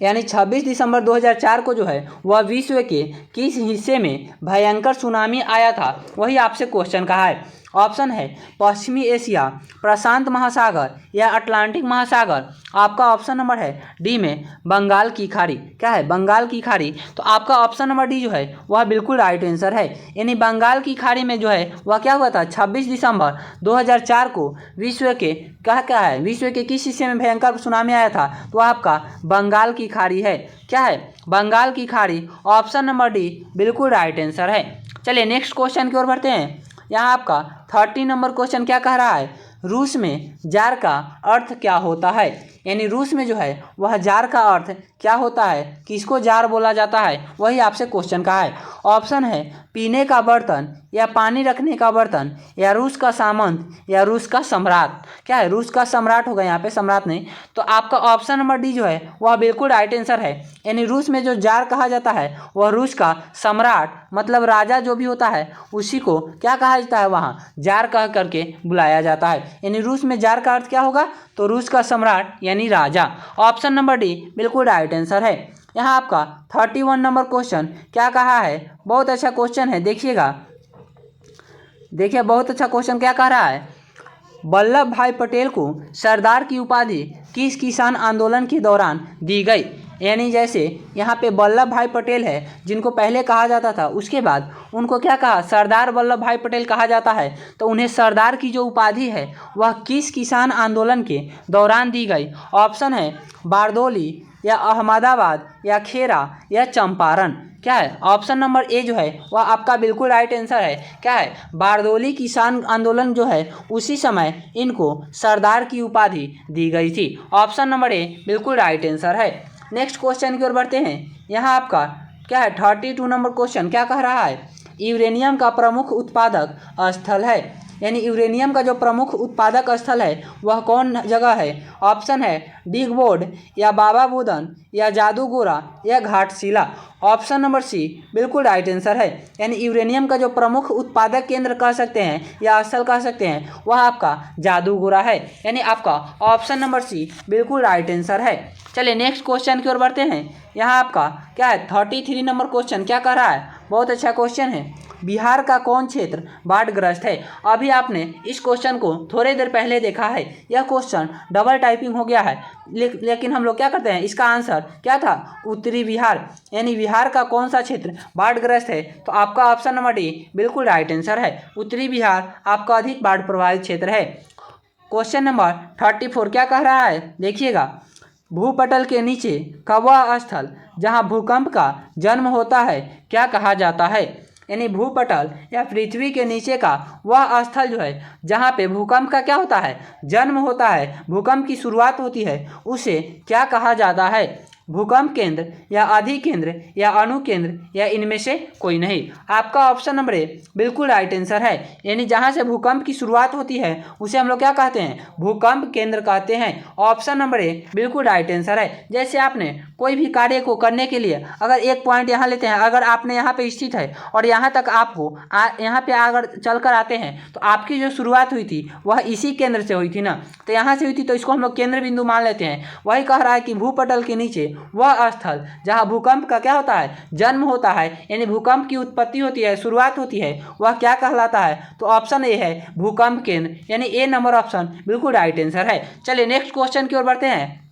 यानी 26 दिसंबर 2004 को जो है वह विश्व के किस हिस्से में भयंकर सुनामी आया था, वही आपसे क्वेश्चन कहा है। ऑप्शन है पश्चिमी एशिया, प्रशांत महासागर या अटलांटिक महासागर। आपका ऑप्शन नंबर है डी में बंगाल की खाड़ी। क्या है, बंगाल की खाड़ी। तो आपका ऑप्शन नंबर डी जो है वह बिल्कुल राइट आंसर है। यानी बंगाल की खाड़ी में जो है वह क्या हुआ था, 26 दिसंबर 2004 को विश्व के क्या है, विश्व के किस हिस्से में भयंकर सुनामी आया था, तो आपका बंगाल की खाड़ी है। क्या है, बंगाल की खाड़ी। ऑप्शन नंबर डी बिल्कुल राइट आंसर है। चलिए नेक्स्ट क्वेश्चन की ओर बढ़ते हैं। यहाँ आपका 30 नंबर क्वेश्चन क्या कह रहा है, रूस में जार का अर्थ क्या होता है। यानी रूस में जो है वह जार का अर्थ क्या होता है, किसको जार बोला जाता है, वही आपसे क्वेश्चन कहा है। ऑप्शन है पीने का बर्तन या पानी रखने का बर्तन या रूस का सामंत या रूस का सम्राट। क्या है, रूस का सम्राट होगा, यहाँ पे सम्राट नहीं। तो आपका ऑप्शन नंबर डी जो है वह बिल्कुल राइट आंसर है। यानी रूस में जो जार कहा जाता है वह रूस का सम्राट मतलब राजा जो भी होता है उसी को क्या कहा जाता है, वहाँ जार कह करके बुलाया जाता है। यानी रूस में जार का अर्थ क्या होगा, तो रूस का सम्राट यानी राजा। ऑप्शन नंबर डी बिल्कुल राइट आंसर है। यहाँ आपका 31 नंबर क्वेश्चन क्या कहा है, बहुत अच्छा क्वेश्चन है, देखिएगा। देखिए बहुत अच्छा क्वेश्चन क्या कह रहा है, वल्लभ भाई पटेल को सरदार की उपाधि किस किसान आंदोलन के दौरान दी गई। यानी जैसे यहाँ पे वल्लभ भाई पटेल है जिनको पहले कहा जाता था, उसके बाद उनको क्या कहा, सरदार वल्लभ भाई पटेल कहा जाता है। तो उन्हें सरदार की जो उपाधि है वह किस किसान आंदोलन के दौरान दी गई। ऑप्शन है बारदौली या अहमदाबाद या खेरा या चंपारण। क्या है, ऑप्शन नंबर ए जो है वह आपका बिल्कुल राइट आंसर है। क्या है, बारदौली किसान आंदोलन जो है उसी समय इनको सरदार की उपाधि दी गई थी। ऑप्शन नंबर ए बिल्कुल राइट आंसर है। नेक्स्ट क्वेश्चन की ओर बढ़ते हैं। यहाँ आपका क्या है 32 नंबर क्वेश्चन क्या कह रहा है, यूरेनियम का प्रमुख उत्पादक स्थल है। यानी यूरेनियम का जो प्रमुख उत्पादक स्थल है वह कौन जगह है। ऑप्शन है डिगबोर्ड या बाबा बुदन या जादूगोरा या घाटशिला। ऑप्शन नंबर सी बिल्कुल राइट आंसर है। यानी यूरेनियम का जो प्रमुख उत्पादक केंद्र कह सकते हैं या स्थल कह सकते हैं वह आपका जादूगोरा है। यानी आपका ऑप्शन नंबर सी बिल्कुल राइट आंसर है। चलिए नेक्स्ट क्वेश्चन की ओर बढ़ते हैं। यहाँ आपका क्या है 33 नंबर क्वेश्चन क्या कह रहा है, बहुत अच्छा क्वेश्चन है, बिहार का कौन क्षेत्र बाढ़ग्रस्त है। अभी आपने इस क्वेश्चन को थोड़ी देर पहले देखा है, यह क्वेश्चन डबल टाइपिंग हो गया है, लेकिन हम लोग क्या करते हैं, इसका आंसर क्या था, उत्तरी बिहार। यानी बिहार का कौन सा क्षेत्र बाढ़ग्रस्त है, तो आपका ऑप्शन नंबर डी बिल्कुल राइट आंसर है। उत्तरी बिहार आपका अधिक बाढ़ प्रभावित क्षेत्र है। क्वेश्चन नंबर 34 क्या कह रहा है, देखिएगा, भूपटल के नीचे का वह स्थल जहां भूकंप का जन्म होता है क्या कहा जाता है। यानी भूपटल या पृथ्वी के नीचे का वह स्थल जो है जहाँ पे भूकंप का क्या होता है, जन्म होता है, भूकंप की शुरुआत होती है, उसे क्या कहा जाता है। भूकंप केंद्र या अधिकेंद्र या अणुकेंद्र या इनमें से कोई नहीं। आपका ऑप्शन नंबर ए बिल्कुल राइट आंसर है। यानी जहाँ से भूकंप की शुरुआत होती है उसे हम लोग क्या कहते हैं, भूकंप केंद्र कहते हैं। ऑप्शन नंबर ए बिल्कुल राइट आंसर है। जैसे आपने कोई भी कार्य को करने के लिए अगर एक पॉइंट यहाँ लेते हैं, अगर आपने यहाँ पे स्थित है और यहाँ तक आपको यहाँ पे अगर चल कर आते हैं तो आपकी जो शुरुआत हुई थी वह इसी केंद्र से हुई थी ना, तो यहाँ से हुई थी, तो इसको हम लोग केंद्र बिंदु मान लेते हैं। वही कह रहा है कि भूपटल के नीचे वह स्थल जहां भूकंप का क्या होता है, जन्म होता है, यानी भूकंप की उत्पत्ति होती है, शुरुआत होती है, वह क्या कहलाता है, तो ऑप्शन ए है भूकंप केंद्र। यानी ए नंबर ऑप्शन बिल्कुल राइट आंसर है। चलिए नेक्स्ट क्वेश्चन की ओर बढ़ते हैं।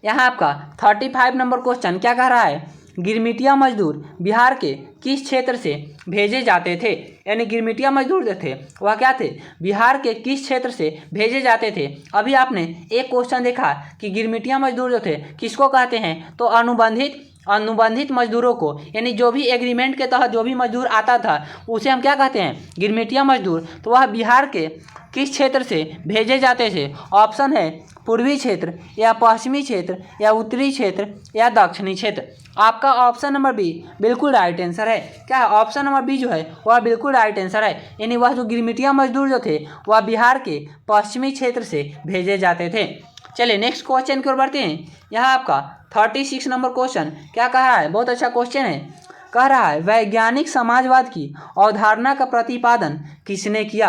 यहाँ आपका 35 नंबर क्वेश्चन क्या कह रहा है, गिरमिटिया मजदूर बिहार के किस क्षेत्र से भेजे जाते थे। यानी गिरमिटिया मजदूर जो थे वह क्या थे, बिहार के किस क्षेत्र से भेजे जाते थे। अभी आपने एक क्वेश्चन देखा कि गिरमिटिया मजदूर जो थे किसको कहते हैं, तो अनुबंधित अनुबंधित मजदूरों को, यानी जो भी एग्रीमेंट के तहत जो भी मजदूर आता था उसे हम क्या कहते हैं, गिरमिटिया मजदूर। तो वह बिहार के किस क्षेत्र से भेजे जाते थे? ऑप्शन है पूर्वी क्षेत्र या पश्चिमी क्षेत्र या उत्तरी क्षेत्र या दक्षिणी क्षेत्र। आपका ऑप्शन नंबर बी बिल्कुल राइट आंसर है। क्या है? ऑप्शन नंबर बी जो है वह बिल्कुल राइट आंसर है, यानी वह जो गिरमिटिया मजदूर जो थे वह बिहार के पश्चिमी क्षेत्र से भेजे जाते थे। चलिए नेक्स्ट क्वेश्चन की ओर बढ़ते हैं। यहाँ आपका 36 नंबर क्वेश्चन क्या कह रहा है, बहुत अच्छा क्वेश्चन है। कह रहा है वैज्ञानिक समाजवाद की अवधारणा का प्रतिपादन किसने किया?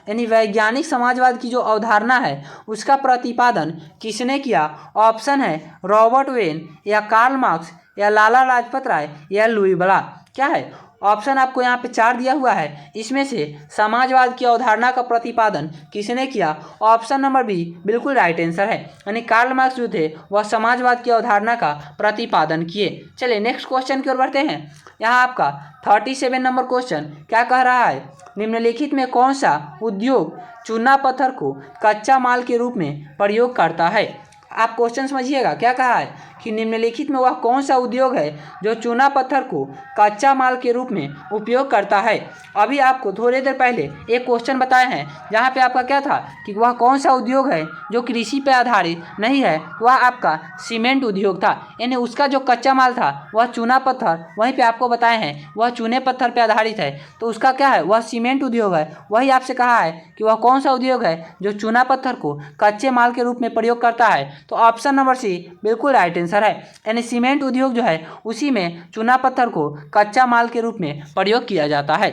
यानी वैज्ञानिक समाजवाद की जो अवधारणा है उसका प्रतिपादन किसने किया? ऑप्शन है रॉबर्ट वेन या कार्ल मार्क्स या लाला लाजपत राय या लुई ब्ला। क्या है? ऑप्शन आपको यहाँ पे 4 दिया हुआ है, इसमें से समाजवाद की अवधारणा का प्रतिपादन किसने किया? ऑप्शन नंबर बी बिल्कुल राइट आंसर है, यानी कार्ल मार्क्स जो थे वह समाजवाद की अवधारणा का प्रतिपादन किए। चलिए नेक्स्ट क्वेश्चन की ओर बढ़ते हैं। यहाँ आपका 37 नंबर क्वेश्चन क्या कह रहा है, निम्नलिखित में कौन सा उद्योग चूना पत्थर को कच्चा माल के रूप में प्रयोग करता है? आप क्वेश्चन समझिएगा, क्या कहा है कि निम्नलिखित में वह कौन सा उद्योग है जो चूना पत्थर को कच्चा माल के रूप में उपयोग करता है। अभी आपको थोड़ी देर पहले एक क्वेश्चन बताए हैं जहाँ पे आपका क्या था कि वह कौन सा उद्योग है जो कृषि पे आधारित नहीं है, वह आपका सीमेंट उद्योग था, यानी उसका जो कच्चा माल था वह चूना पत्थर, वहीं पे आपको बताए हैं वह चूने पत्थर पे आधारित है, तो उसका क्या है, वह सीमेंट उद्योग है। वही आपसे कहा है कि वह कौन सा उद्योग है जो चूना पत्थर को कच्चे माल के रूप में प्रयोग करता है, तो ऑप्शन नंबर सी बिल्कुल राइट आंसर है, यानी सीमेंट उद्योग जो है उसी में चूना पत्थर को कच्चा माल के रूप में प्रयोग किया जाता है।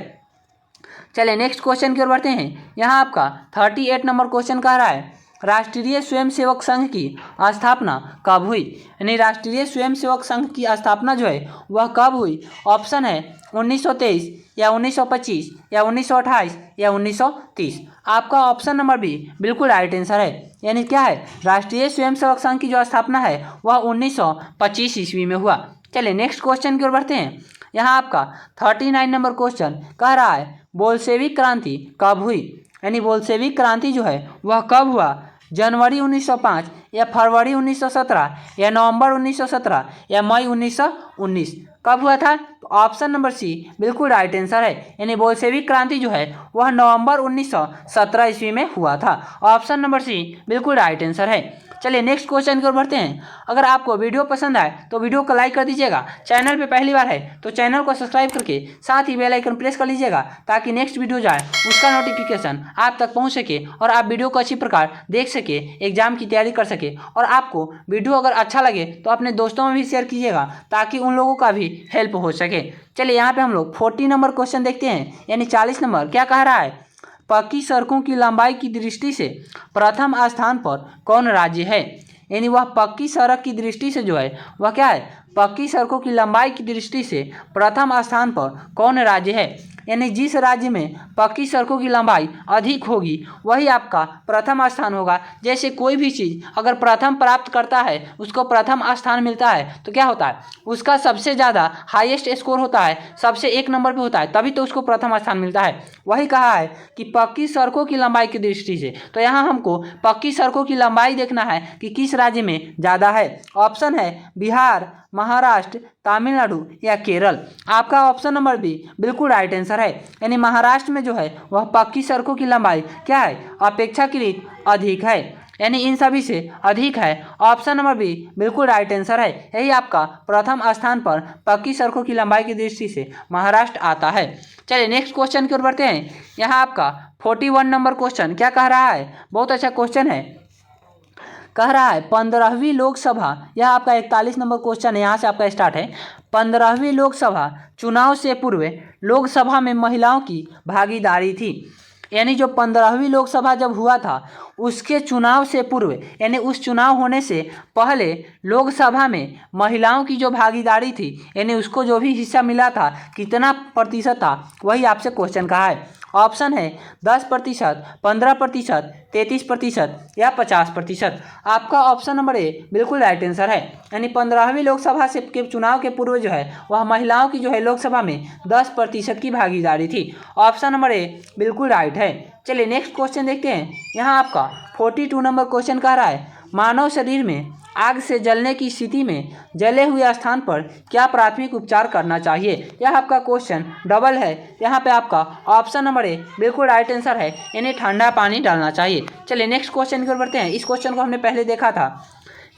चलिए नेक्स्ट क्वेश्चन की ओर बढ़ते हैं। यहाँ आपका 38 नंबर क्वेश्चन कह रहा है राष्ट्रीय स्वयंसेवक संघ की स्थापना कब हुई? यानी राष्ट्रीय स्वयंसेवक संघ की स्थापना जो है वह कब हुई? ऑप्शन है 1923 या 1925 या 1928 या 1930। आपका ऑप्शन नंबर बी बिल्कुल राइट आंसर है, यानी क्या है, राष्ट्रीय स्वयंसेवक संघ की जो स्थापना है वह 1925 ईस्वी में हुआ। चलिए नेक्स्ट क्वेश्चन की ओर बढ़ते हैं। यहाँ आपका 39 नंबर क्वेश्चन कह रहा है बोल्शेविक क्रांति कब हुई? यानी बोल्शेविक क्रांति जो है वह कब हुआ? जनवरी 1905 या फरवरी 1917 या नवंबर 1917 या मई 1919। कब हुआ था? तो ऑप्शन नंबर सी बिल्कुल राइट आंसर है, यानी बोल्शेविक क्रांति जो है वह नवंबर 1917 ईस्वी में हुआ था। ऑप्शन नंबर सी बिल्कुल राइट आंसर है। चलिए नेक्स्ट क्वेश्चन की ओर बढ़ते हैं। अगर आपको वीडियो पसंद आए तो वीडियो को लाइक कर दीजिएगा, चैनल पे पहली बार है तो चैनल को सब्सक्राइब करके साथ ही बेल आइकन प्रेस कर लीजिएगा ताकि नेक्स्ट वीडियो जाए उसका नोटिफिकेशन आप तक पहुंच सके और आप वीडियो को अच्छी प्रकार देख सके, एग्जाम की तैयारी कर सके। और आपको वीडियो अगर अच्छा लगे तो अपने दोस्तों में भी शेयर कीजिएगा ताकि उन लोगों का भी हेल्प हो सके। चलिए यहाँ पे हम लोग 40 नंबर क्वेश्चन देखते हैं, यानी 40 नंबर क्या कह रहा है पक्की सड़कों की लंबाई की दृष्टि से प्रथम स्थान पर कौन राज्य है? यानी वह पक्की सड़क की दृष्टि से जो है वह क्या है, पक्की सड़कों की लंबाई की दृष्टि से प्रथम स्थान पर कौन राज्य है? यानी जिस राज्य में पक्की सड़कों की लंबाई अधिक होगी वही आपका प्रथम स्थान होगा। जैसे कोई भी चीज़ अगर प्रथम प्राप्त करता है उसको प्रथम स्थान मिलता है तो क्या होता है, उसका सबसे ज़्यादा हाईएस्ट स्कोर होता है, सबसे 1 नंबर पे होता है, तभी तो उसको प्रथम स्थान मिलता है। वही कहा है कि पक्की सड़कों की लंबाई की दृष्टि से, तो यहाँ हमको पक्की सड़कों की लंबाई देखना है कि किस राज्य में ज़्यादा है। ऑप्शन है बिहार, महाराष्ट्र, तमिलनाडु या केरल। आपका ऑप्शन नंबर बी बिल्कुल राइट आंसर है, यानी महाराष्ट्र में जो है वह पक्की सड़कों की लंबाई क्या है, अपेक्षाकृत अधिक है, यानी इन सभी से अधिक है। ऑप्शन नंबर बी बिल्कुल राइट आंसर है, यही आपका प्रथम स्थान पर पक्की सड़कों की लंबाई की दृष्टि से महाराष्ट्र आता है। चलिए नेक्स्ट क्वेश्चन की ओर बढ़ते हैं। यहाँ आपका 41 नंबर क्वेश्चन क्या कह रहा है, बहुत अच्छा क्वेश्चन है। कह रहा है 15वीं लोकसभा, यह आपका 41 नंबर क्वेश्चन है, यहाँ से आपका स्टार्ट है। 15वीं लोकसभा चुनाव से पूर्व लोकसभा में महिलाओं की भागीदारी थी। यानी जो 15वीं लोकसभा जब हुआ था उसके चुनाव से पूर्व, यानी उस चुनाव होने से पहले लोकसभा में महिलाओं की जो भागीदारी थी, यानी उसको जो भी हिस्सा मिला था कितना प्रतिशत था, वही आपसे क्वेश्चन कहा है। ऑप्शन है 10%, 15%, 33% या 50%। आपका ऑप्शन नंबर ए बिल्कुल राइट आंसर है, यानी 15वीं लोकसभा से के चुनाव के पूर्व जो है वह महिलाओं की जो है लोकसभा में 10% की भागीदारी थी। ऑप्शन नंबर ए बिल्कुल राइट है। चलिए नेक्स्ट क्वेश्चन देखते हैं। यहाँ आपका 42 नंबर क्वेश्चन कह रहा है मानव शरीर में आग से जलने की स्थिति में जले हुए स्थान पर क्या प्राथमिक उपचार करना चाहिए। यह आपका क्वेश्चन डबल है। यहाँ पे आपका ऑप्शन नंबर ए बिल्कुल राइट आंसर है, इन्हें ठंडा पानी डालना चाहिए। चलिए नेक्स्ट क्वेश्चन की ओर बढ़ते हैं। इस क्वेश्चन को हमने पहले देखा था।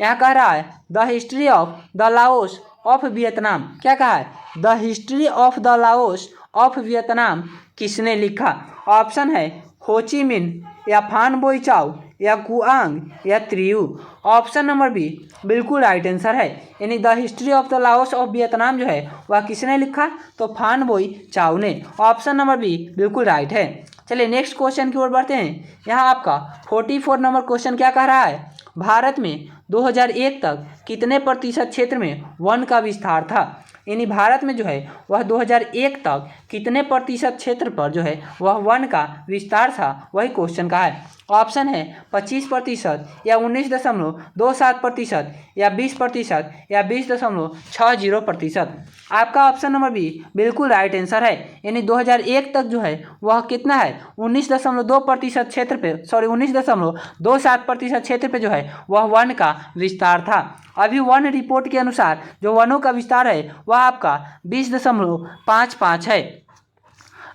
यहाँ कह रहा है the history of the Laos of Vietnam. क्या कहा है? The history of the Laos of Vietnam किसने लिखा? ऑप्शन है हो ची मिन्ह या फान बोई चाओ या गुआंग या त्रियू। ऑप्शन नंबर बी बिल्कुल राइट आंसर है, यानी the history of the Laos of Vietnam जो है वह किसने लिखा? तो फान बोई चाओ ने। ऑप्शन नंबर बी बिल्कुल राइट है। चलिए नेक्स्ट क्वेश्चन की ओर बढ़ते हैं। यहाँ आपका 44 नंबर क्वेश्चन क्या कह रहा है? भारत में 2001 तक कितने प्रतिशत क्षेत्र में वन का विस्तार था? यानी भारत में जो है वह 2001 तक कितने प्रतिशत क्षेत्र पर जो है वह वन का विस्तार था, वही क्वेश्चन का है। ऑप्शन है 25% या 19.27% या 20% या 20.60%। आपका ऑप्शन नंबर बी बिल्कुल राइट आंसर है, यानी 2001 तक जो है वह कितना है 19.2% क्षेत्र पे 19.27% क्षेत्र पे जो है वह वन का विस्तार था। अभी वन रिपोर्ट के अनुसार जो वनों का विस्तार है वह आपका 20.55 है।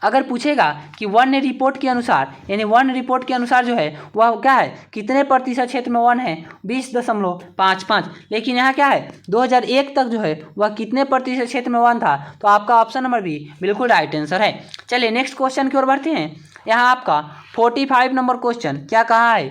अगर पूछेगा कि वन रिपोर्ट के अनुसार, यानी वन रिपोर्ट के अनुसार जो है वह क्या है कितने प्रतिशत क्षेत्र में वन है 20.55, लेकिन यहाँ क्या है 2001 तक जो है वह कितने प्रतिशत क्षेत्र में वन था, तो आपका ऑप्शन नंबर बी बिल्कुल राइट आंसर है। चलिए नेक्स्ट क्वेश्चन की ओर बढ़ते हैं। यहाँ आपका 45 नंबर क्वेश्चन क्या कहा है?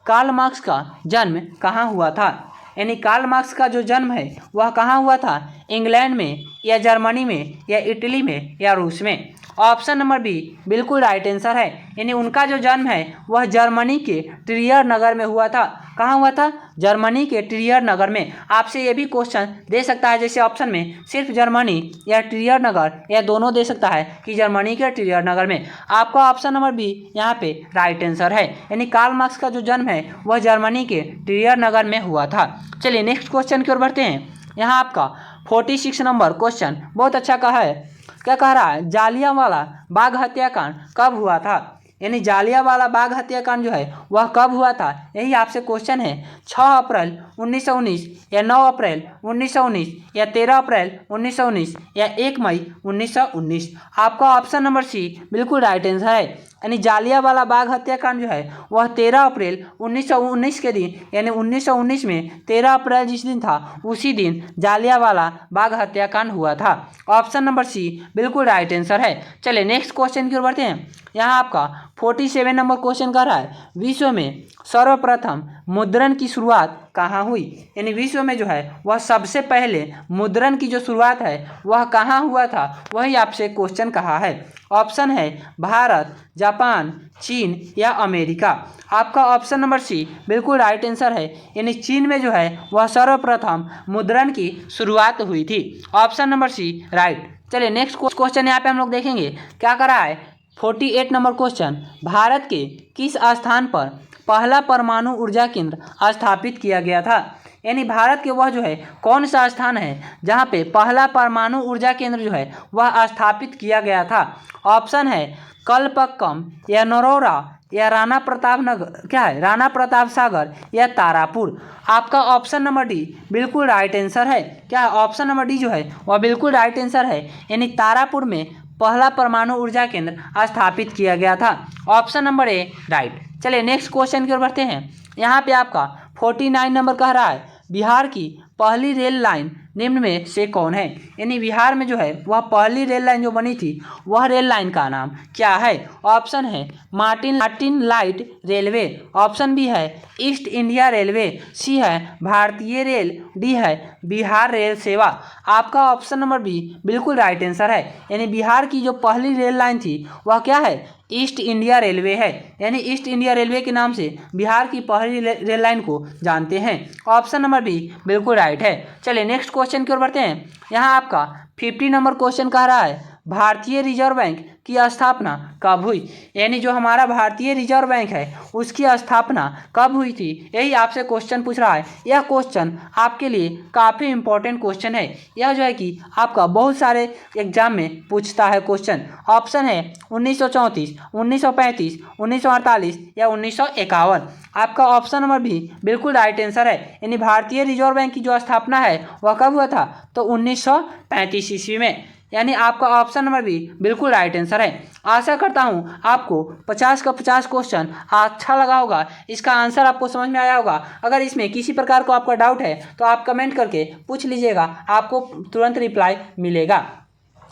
कार्ल मार्क्स का जन्म कहाँ हुआ था? यानी कार्ल मार्क्स का जो जन्म है वह कहाँ हुआ था? इंग्लैंड में या जर्मनी में या इटली में या रूस में। ऑप्शन नंबर बी बिल्कुल राइट आंसर है, यानी उनका जो जन्म है वह जर्मनी के ट्रियर नगर में हुआ था। कहाँ हुआ था? जर्मनी के ट्रियर नगर में। आपसे ये भी क्वेश्चन दे सकता है, जैसे ऑप्शन में सिर्फ जर्मनी या ट्रियर नगर या दोनों दे सकता है कि जर्मनी के ट्रियर नगर में। आपका ऑप्शन नंबर बी यहाँ पे राइट आंसर है, यानी कार्ल मार्क्स का जो जन्म है वह जर्मनी के ट्रियर नगर में हुआ था। चलिए नेक्स्ट क्वेश्चन की ओर बढ़ते हैं। यहाँ आपका 46 नंबर क्वेश्चन बहुत अच्छा कहा है। क्या कह रहा है? जालियांवाला बाग हत्याकांड कब हुआ था? यानी जालियांवाला बाग हत्याकांड जो है वह कब हुआ था, यही आपसे क्वेश्चन है। 6 अप्रैल 1919 या 9 अप्रैल 1919 या 13 अप्रैल 1919 या 1 मई 1919। आपका ऑप्शन नंबर सी बिल्कुल राइट आंसर है, यानी जालियांवाला बाग हत्याकांड जो है वह 13 अप्रैल 1919 के दिन, यानी 1919 में 13 अप्रैल जिस दिन था उसी दिन जालियांवाला बाग हत्याकांड हुआ था। ऑप्शन नंबर सी बिल्कुल राइट आंसर है। चलिए नेक्स्ट क्वेश्चन की ओर बढ़ते हैं। यहाँ आपका 47 नंबर क्वेश्चन कर रहा है विश्व में सर्वप्रथम मुद्रण की शुरुआत कहाँ हुई? यानी विश्व में जो है वह सबसे पहले मुद्रण की जो शुरुआत है वह कहाँ हुआ था, वही आपसे क्वेश्चन कहा है। ऑप्शन है भारत, जापान, चीन या अमेरिका। आपका ऑप्शन नंबर सी बिल्कुल राइट आंसर है, यानी चीन में जो है वह सर्वप्रथम मुद्रण की शुरुआत हुई थी। Option number C right. चलिए नेक्स्ट क्वेश्चन यहाँ पे हम लोग देखेंगे क्या कर रहा है। 48 नंबर क्वेश्चन, भारत के किस स्थान पर पहला परमाणु ऊर्जा केंद्र स्थापित किया गया था? यानी भारत के वह जो है कौन सा स्थान है जहाँ पे पहला परमाणु ऊर्जा केंद्र जो है वह स्थापित किया गया था? ऑप्शन है कलपक्कम या नरोरा या राणा प्रताप नगर, क्या है राणा प्रताप सागर या तारापुर। आपका ऑप्शन नंबर डी बिल्कुल राइट आंसर है। क्या ऑप्शन नंबर डी जो है वह बिल्कुल राइट आंसर है, यानी तारापुर में पहला परमाणु ऊर्जा केंद्र स्थापित किया गया था। Option number A right. चलिए नेक्स्ट क्वेश्चन की ओर बढ़ते हैं। यहाँ पे आपका 49 नंबर कह रहा है बिहार की पहली रेल लाइन निम्न में से कौन है? यानी बिहार में जो है वह पहली रेल लाइन जो बनी थी वह रेल लाइन का नाम क्या है? ऑप्शन है Martin light railway, option B है ईस्ट इंडिया रेलवे, सी है भारतीय रेल, डी है बिहार रेल सेवा। आपका ऑप्शन नंबर बी बिल्कुल राइट आंसर है, यानी बिहार की जो पहली रेल लाइन थी वह क्या है ईस्ट इंडिया रेलवे है, यानी ईस्ट इंडिया रेलवे के नाम से बिहार की पहली रेल लाइन को जानते हैं। ऑप्शन नंबर बी बिल्कुल राइट है। चलिए नेक्स्ट क्वेश्चन की ओर बढ़ते हैं। यहाँ आपका 50 नंबर क्वेश्चन कह रहा है भारतीय रिजर्व बैंक की स्थापना कब हुई? यानी जो हमारा भारतीय रिजर्व बैंक है उसकी स्थापना कब हुई थी, यही आपसे क्वेश्चन पूछ रहा है। यह क्वेश्चन आपके लिए काफ़ी इंपॉर्टेंट क्वेश्चन है। यह जो है कि आपका बहुत सारे एग्जाम में पूछता है क्वेश्चन। ऑप्शन है 1934, 1935, 1948 या 1951। आपका ऑप्शन नंबर भी बिल्कुल राइट आंसर है। यानी भारतीय रिजर्व बैंक की जो स्थापना है वह कब हुआ था? तो 1935 ईस्वी में। यानी आपका ऑप्शन नंबर भी बिल्कुल राइट आंसर है। आशा करता हूँ आपको 50 का 50 क्वेश्चन अच्छा लगा होगा, इसका आंसर आपको समझ में आया होगा। अगर इसमें किसी प्रकार को आपका डाउट है तो आप कमेंट करके पूछ लीजिएगा, आपको तुरंत रिप्लाई मिलेगा।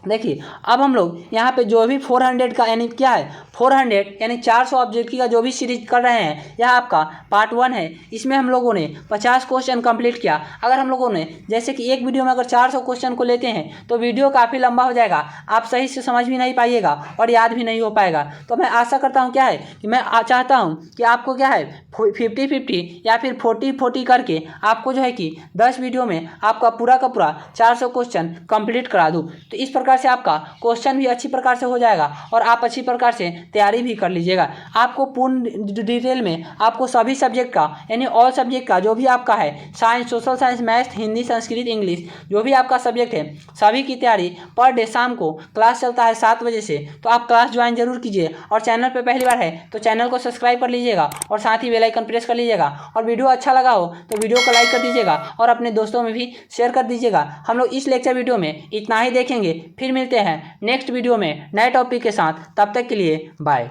देखिए अब हम लोग यहाँ पे जो भी 400 का यानी क्या है 400 यानी 400 ऑब्जेक्टिव का जो भी सीरीज कर रहे हैं, यह आपका पार्ट 1 है। इसमें हम लोगों ने 50 क्वेश्चन कंप्लीट किया। अगर हम लोगों ने जैसे कि एक वीडियो में अगर 400 क्वेश्चन को लेते हैं तो वीडियो काफ़ी लंबा हो जाएगा, आप सही से समझ भी नहीं पाइएगा और याद भी नहीं हो पाएगा। तो मैं आशा करता हूँ क्या है कि मैं चाहता हूँ कि आपको क्या है 50-50 या फिर 40-40 करके आपको जो है कि 10 वीडियो में आपका पूरा का पूरा 400 क्वेश्चन कंप्लीट करा दूँ। तो इस प्रकार से आपका क्वेश्चन भी अच्छी प्रकार से हो जाएगा और आप अच्छी प्रकार से तैयारी भी कर लीजिएगा। आपको पूर्ण डिटेल में आपको सभी सब्जेक्ट का यानी ऑल सब्जेक्ट का जो भी आपका है science, social science, math, Hindi, Sanskrit, English जो भी आपका सब्जेक्ट है सभी की तैयारी पर डे शाम को क्लास चलता है 7 बजे से। तो आप क्लास ज्वाइन जरूर कीजिए और चैनल पर पहली बार है तो चैनल को सब्सक्राइब कर लीजिएगा और साथ ही बेल आइकन प्रेस कर लीजिएगा। और वीडियो अच्छा लगा हो तो वीडियो को लाइक कर दीजिएगा और अपने दोस्तों में भी शेयर कर दीजिएगा। हम लोग इस लेक्चर वीडियो में इतना ही देखेंगे, फिर मिलते हैं नेक्स्ट वीडियो में नए टॉपिक के साथ। तब तक के लिए बाय।